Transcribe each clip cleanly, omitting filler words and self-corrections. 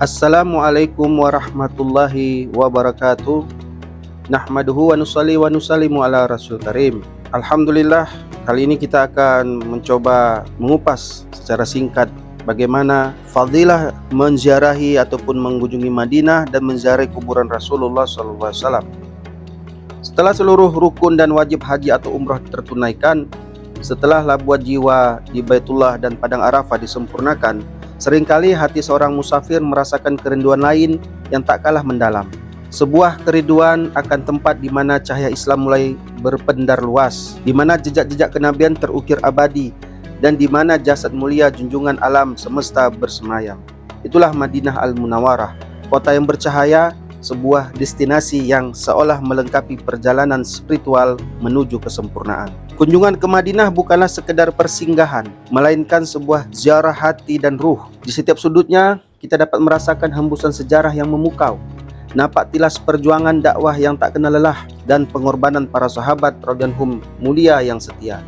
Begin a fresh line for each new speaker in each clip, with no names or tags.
Assalamualaikum warahmatullahi wabarakatuh. Nahmaduhu wa nusalli wa nusallimu ala rasul karim. Alhamdulillah, kali ini kita akan mencoba mengupas secara singkat bagaimana fadilah menziarahi ataupun mengunjungi Madinah dan menziarahi kuburan Rasulullah SAW. Setelah seluruh rukun dan wajib haji atau umrah tertunaikan, setelah labuan jiwa di Baitullah dan Padang Arafah disempurnakan, seringkali hati seorang musafir merasakan kerinduan lain yang tak kalah mendalam. Sebuah kerinduan akan tempat di mana cahaya Islam mulai berpendar luas, di mana jejak-jejak kenabian terukir abadi, dan di mana jasad mulia junjungan alam semesta bersemayam. Itulah Madinah Al-Munawwarah, kota yang bercahaya, sebuah destinasi yang seolah melengkapi perjalanan spiritual menuju kesempurnaan. Kunjungan ke Madinah bukanlah sekedar persinggahan, melainkan sebuah ziarah hati dan ruh. Di setiap sudutnya, kita dapat merasakan hembusan sejarah yang memukau, nampak tilas perjuangan dakwah yang tak kenal lelah, dan pengorbanan para sahabat radhiyallahu mulia yang setia.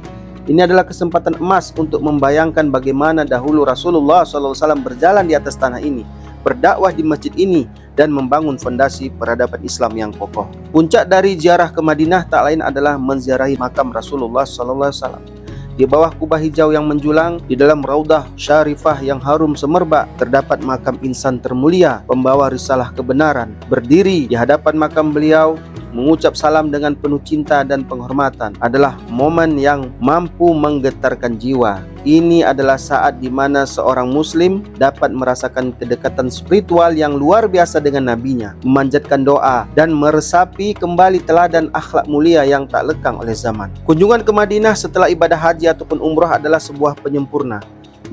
Ini adalah kesempatan emas untuk membayangkan bagaimana dahulu Rasulullah SAW berjalan di atas tanah ini, berdakwah di masjid ini, dan membangun fondasi peradaban Islam yang kokoh. Puncak dari ziarah ke Madinah tak lain adalah menziarahi makam Rasulullah SAW. Di bawah kubah hijau yang menjulang, di dalam raudah syarifah yang harum semerbak, terdapat makam insan termulia, pembawa risalah kebenaran. Berdiri di hadapan makam beliau, mengucap salam dengan penuh cinta dan penghormatan adalah momen yang mampu menggetarkan jiwa. Ini adalah saat di mana seorang muslim dapat merasakan kedekatan spiritual yang luar biasa dengan nabinya, memanjatkan doa, dan meresapi kembali teladan akhlak mulia yang tak lekang oleh zaman. Kunjungan ke Madinah setelah ibadah haji ataupun umrah adalah sebuah penyempurna.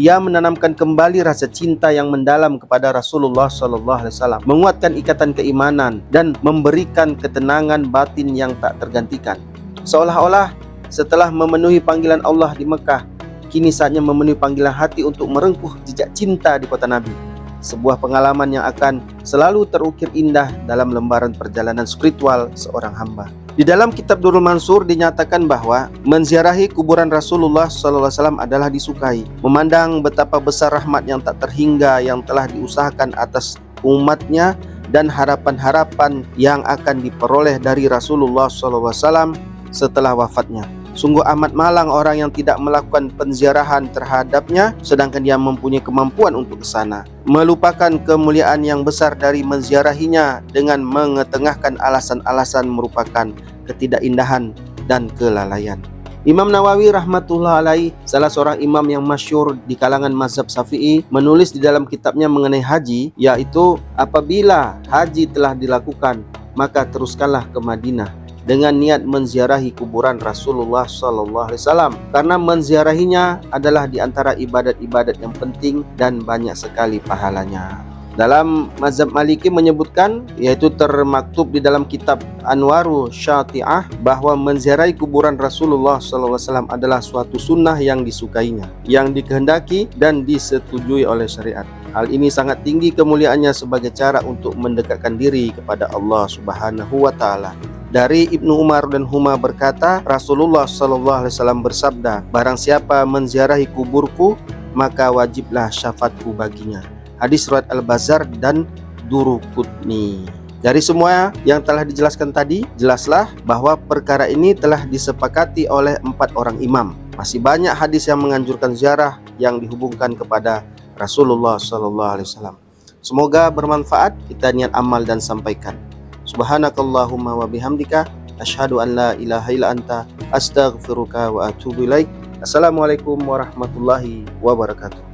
Ia menanamkan kembali rasa cinta yang mendalam kepada Rasulullah SAW, menguatkan ikatan keimanan, dan memberikan ketenangan batin yang tak tergantikan. Seolah-olah setelah memenuhi panggilan Allah di Mekah, kini saatnya memenuhi panggilan hati untuk merengkuh jejak cinta di kota Nabi. Sebuah pengalaman yang akan selalu terukir indah dalam lembaran perjalanan spiritual seorang hamba. Di dalam kitab Durrul Mansur dinyatakan bahwa menziarahi kuburan Rasulullah SAW adalah disukai. Memandang betapa besar rahmat yang tak terhingga yang telah diusahakan atas umatnya dan harapan-harapan yang akan diperoleh dari Rasulullah SAW setelah wafatnya. Sungguh amat malang orang yang tidak melakukan penziarahan terhadapnya, sedangkan dia mempunyai kemampuan untuk ke sana, melupakan kemuliaan yang besar dari menziarahinya dengan mengetengahkan alasan-alasan merupakan ketidakindahan dan kelalaian. Imam Nawawi rahmatullah alaih, salah seorang imam yang masyhur di kalangan mazhab Syafi'i, menulis di dalam kitabnya mengenai haji, yaitu apabila haji telah dilakukan, maka teruskanlah ke Madinah dengan niat menziarahi kuburan Rasulullah SAW, karena menziarahinya adalah di antara ibadat-ibadat yang penting dan banyak sekali pahalanya. Dalam mazhab Maliki menyebutkan, yaitu termaktub di dalam kitab Anwaru Syati'ah, bahwa menziarahi kuburan Rasulullah SAW adalah suatu sunnah yang disukainya, yang dikehendaki dan disetujui oleh syariat. Hal ini sangat tinggi kemuliaannya sebagai cara untuk mendekatkan diri kepada Allah Subhanahu wa Ta'ala. Dari Ibnu Umar dan Huma berkata, Rasulullah SAW bersabda, barang siapa menziarahi kuburku, maka wajiblah syafaatku baginya. Hadis riwayat Al-Bazzar dan Duruqutni. Dari semua yang telah dijelaskan tadi, jelaslah bahwa perkara ini telah disepakati oleh 4 orang imam. Masih banyak hadis yang menganjurkan ziarah yang dihubungkan kepada Rasulullah SAW. Semoga bermanfaat, kita niat amal dan sampaikan. Subhanakallahumma wa bihamdika asyhadu an la ilaha illa anta astaghfiruka wa atubu ilaik. Assalamualaikum warahmatullahi wabarakatuh.